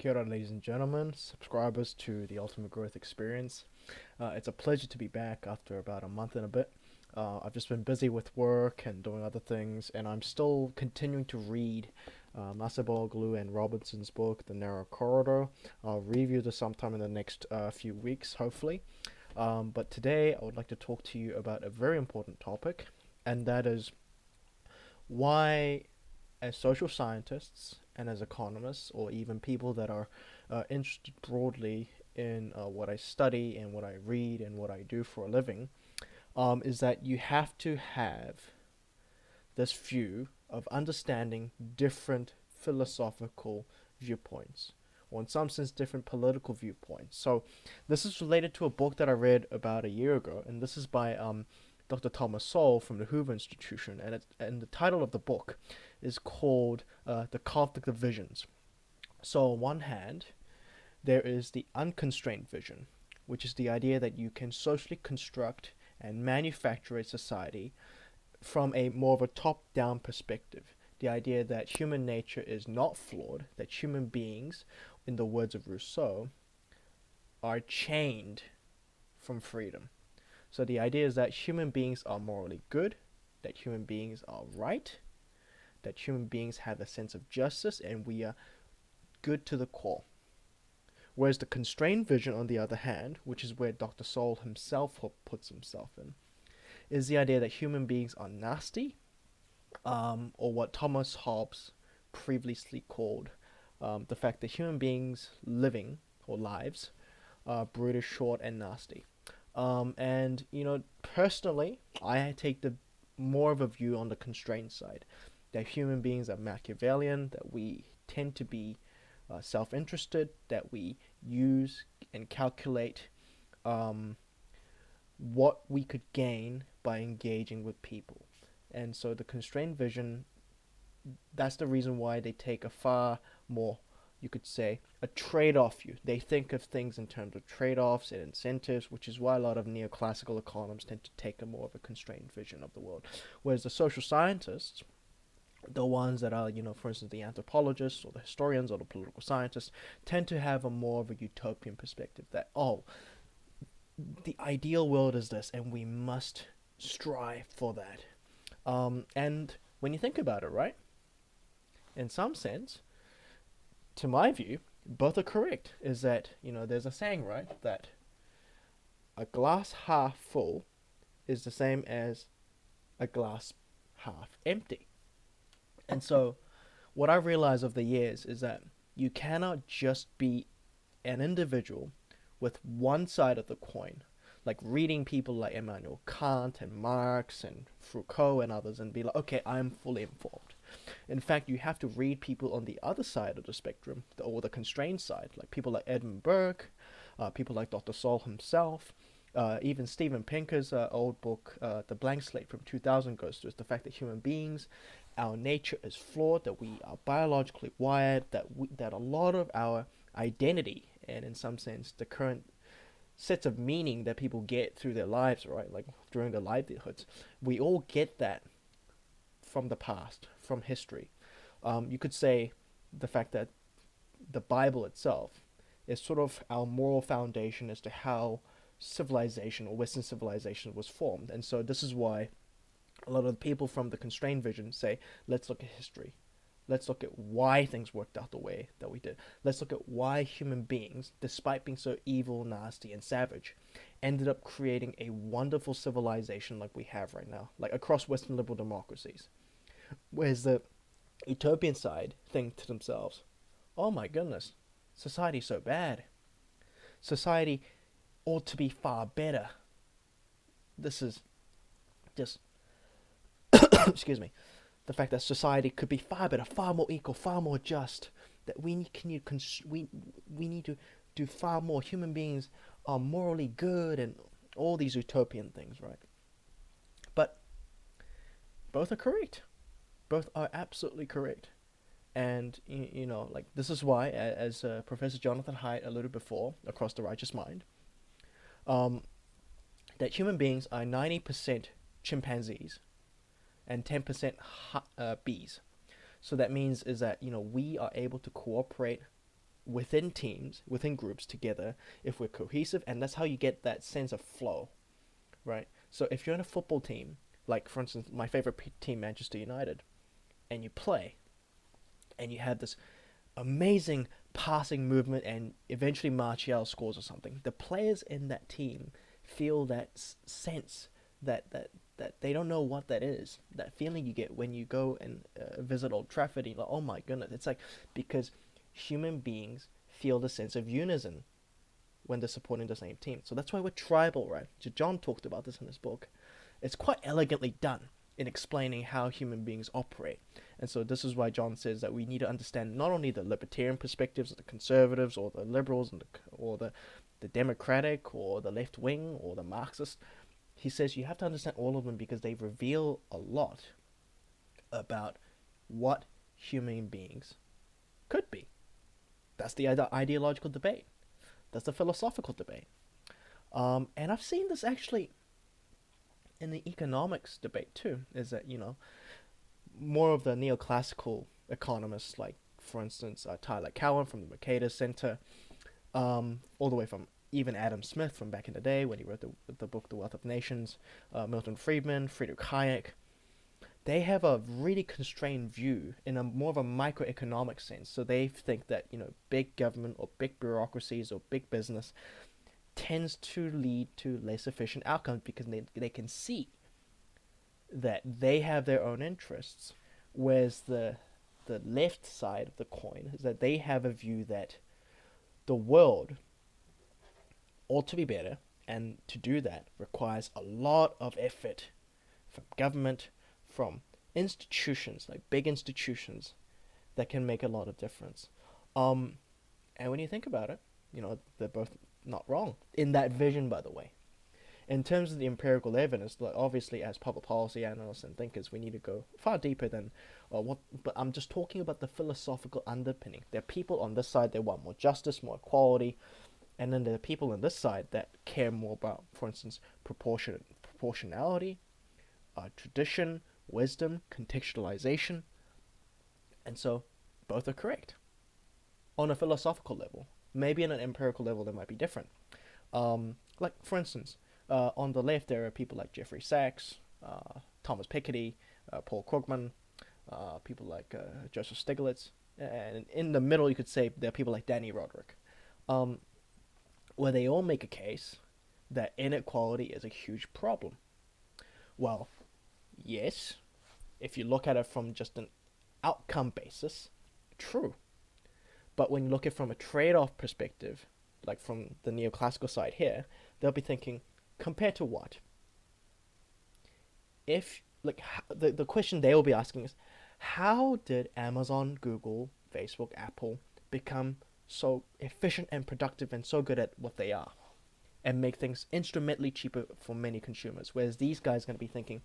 Kia ora, ladies and gentlemen, subscribers to the Ultimate Growth Experience. It's a pleasure to be back after about a month and a bit. I've just been busy with work and doing other things, and I'm still continuing to read Masaboglu and Robinson's book, The Narrow Corridor. I'll review this sometime in the next few weeks, hopefully. But today, I would like to talk to you about a very important topic, and that is why, as social scientists and as economists, or even people that are interested broadly in what I study and what I read and what I do for a living, is that you have to have this view of understanding different philosophical viewpoints, or in some sense, different political viewpoints. So, this is related to a book that I read about a year ago, and this is by Dr. Thomas Sowell from the Hoover Institution, and the title of the book is called The Conflict of Visions. So, on one hand, there is the unconstrained vision, which is the idea that you can socially construct and manufacture a society from a more of a top-down perspective. The idea that human nature is not flawed, that human beings, in the words of Rousseau, are chained from freedom. So the idea is that human beings are morally good, that human beings are right, that human beings have a sense of justice, and we are good to the core. Whereas the constrained vision, on the other hand, which is where Dr. Sowell himself puts himself in, is the idea that human beings are nasty, or what Thomas Hobbes previously called the fact that human beings living, or lives, are brutish, short, and nasty. And, personally, I take the more of a view on the constraint side, that human beings are Machiavellian, that we tend to be self-interested, that we use and calculate what we could gain by engaging with people. And so the constrained vision, that's the reason why they take a far more, you could say, a trade-off view. They think of things in terms of trade-offs and incentives, which is why a lot of neoclassical economists tend to take a more of a constrained vision of the world. Whereas the social scientists, the ones that are, for instance, the anthropologists or the historians or the political scientists, tend to have a more of a utopian perspective that, the ideal world is this, and we must strive for that. And when you think about it, right, in some sense, to my view, both are correct. Is that, there's a saying, right, that a glass half full is the same as a glass half empty. And so, what I realized over the years is that you cannot just be an individual with one side of the coin, like reading people like Immanuel Kant and Marx and Foucault and others, and be like, okay, I'm fully informed. In fact, you have to read people on the other side of the spectrum, or the constrained side, like people like Edmund Burke, people like Dr. Sowell himself, even Steven Pinker's old book, The Blank Slate from 2000, goes to is the fact that human beings, our nature is flawed, that we are biologically wired, that a lot of our identity, and in some sense the current sets of meaning that people get through their lives, right, like during their livelihoods, we all get that from the past, from history. You could say the fact that the Bible itself is sort of our moral foundation as to how civilization, or Western civilization, was formed. And so this is why a lot of the people from the constrained vision say, let's look at history. Let's look at why things worked out the way that we did. Let's look at why human beings, despite being so evil, nasty, and savage, ended up creating a wonderful civilization like we have right now, like across Western liberal democracies. Whereas the utopian side think to themselves, oh my goodness, society's so bad. Society ought to be far better. This is just, excuse me, the fact that society could be far better, far more equal, far more just. That we need to do far more. Human beings are morally good, and all these utopian things, right? But both are correct. Both are absolutely correct. And like this is why, as Professor Jonathan Haidt alluded before, across the Righteous Mind, that human beings are 90% chimpanzees and 10% bees. So that means is that we are able to cooperate within teams, within groups together, if we're cohesive, and that's how you get that sense of flow, right? So if you're in a football team, like for instance, my favorite team, Manchester United, and you play, and you have this amazing passing movement, and eventually Martial scores or something, the players in that team feel that sense that they don't know what that is. That feeling you get when you go and visit Old Trafford, and you're like, oh my goodness, it's like because human beings feel the sense of unison when they're supporting the same team. So that's why we're tribal, right? So John talked about this in his book. It's quite elegantly done in explaining how human beings operate. And so this is why John says that we need to understand not only the libertarian perspectives of the conservatives or the liberals or the democratic or the left wing or the Marxist. He says you have to understand all of them because they reveal a lot about what human beings could be. That's the ideological debate. That's the philosophical debate. And I've seen this actually in the economics debate too, is that, more of the neoclassical economists, like, for instance, Tyler Cowen from the Mercator Center, all the way from even Adam Smith from back in the day when he wrote the book The Wealth of Nations, Milton Friedman, Friedrich Hayek. They have a really constrained view in a more of a microeconomic sense. So they think that, big government or big bureaucracies or big business tends to lead to less efficient outcomes because they can see that they have their own interests, whereas the left side of the coin is that they have a view that the world ought to be better, and to do that requires a lot of effort from government, from institutions, like big institutions that can make a lot of difference. And when you think about it, they're both not wrong in that vision, by the way. In terms of the empirical evidence, like obviously as public policy analysts and thinkers, we need to go far deeper than what. But I'm just talking about the philosophical underpinning. There are people on this side that want more justice, more equality, and then there are people on this side that care more about, for instance, proportionality, tradition, wisdom, contextualization, and so both are correct on a philosophical level. Maybe on an empirical level, they might be different. Like for instance, on the left, there are people like Jeffrey Sachs, Thomas Piketty, Paul Krugman, people like Joseph Stiglitz, and in the middle, you could say there are people like Danny Roderick, where they all make a case that inequality is a huge problem. Well, yes, if you look at it from just an outcome basis, true. But when you look at it from a trade-off perspective, like from the neoclassical side here, they'll be thinking, compared to what? If, like, the question they will be asking is, how did Amazon, Google, Facebook, Apple become so efficient and productive and so good at what they are, and make things instrumentally cheaper for many consumers? Whereas these guys are going to be thinking,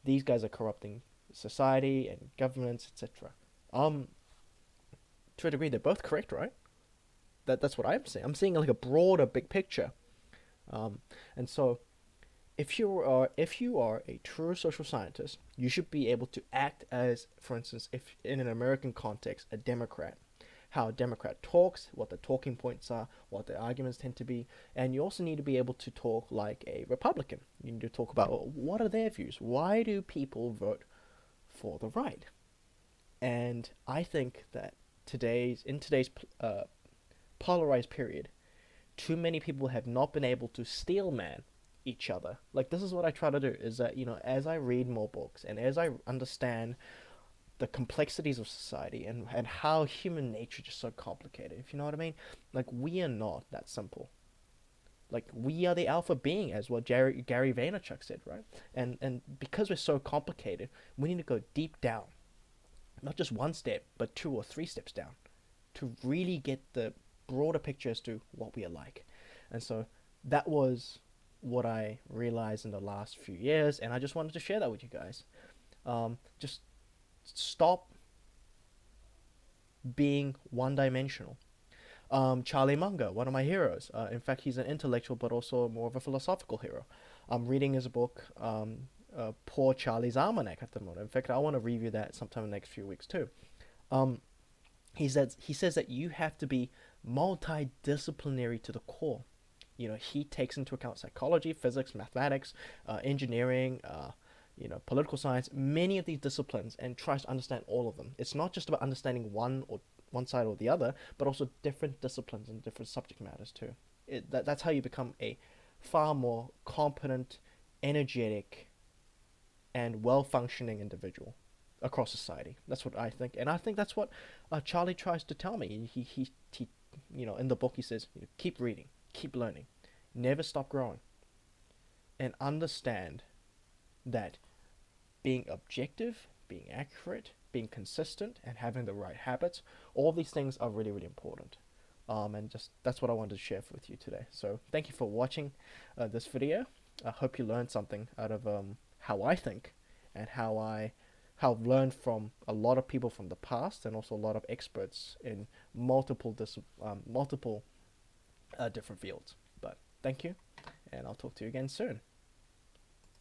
these guys are corrupting society and governments, etc. To a degree, they're both correct, right? That's what I'm saying. I'm seeing like a broader, big picture. And so, if you are a true social scientist, you should be able to act as, for instance, if in an American context, a Democrat. How a Democrat talks, what the talking points are, what the arguments tend to be, and you also need to be able to talk like a Republican. You need to talk about what are their views. Why do people vote for the right? And I think that in today's polarized period, too many people have not been able to steelman each other. Like, this is what I try to do, is that, as I read more books and as I understand the complexities of society and how human nature is just so complicated, if you know what I mean. Like, we are not that simple. Like, we are the alpha being, as what Gary Vaynerchuk said, right? And because we're so complicated, we need to go deep down. Not just one step, but 2 or 3 steps down to really get the broader picture as to what we are like. And so that was what I realized in the last few years, and I just wanted to share that with you guys. Just stop being one-dimensional. Charlie Munger, one of my heroes. In fact, he's an intellectual, but also more of a philosophical hero. I'm reading his book, Poor Charlie's Almanack, at the moment. In fact, I want to review that sometime in the next few weeks too. He says that you have to be multidisciplinary to the core. He takes into account psychology, physics, mathematics, engineering, political science, many of these disciplines, and tries to understand all of them. It's not just about understanding one side or the other, but also different disciplines and different subject matters too. That's how you become a far more competent, energetic, and well-functioning individual across society. That's what I think, and I think that's what Charlie tries to tell me. He in the book he says, keep reading, keep learning, never stop growing, and understand that being objective, being accurate, being consistent, and having the right habits, all these things are really, really important. And just that's what I wanted to share with you today. So thank you for watching this video. I hope you learned something out of how I think and how I've learned from a lot of people from the past and also a lot of experts in multiple different fields. But thank you, and I'll talk to you again soon.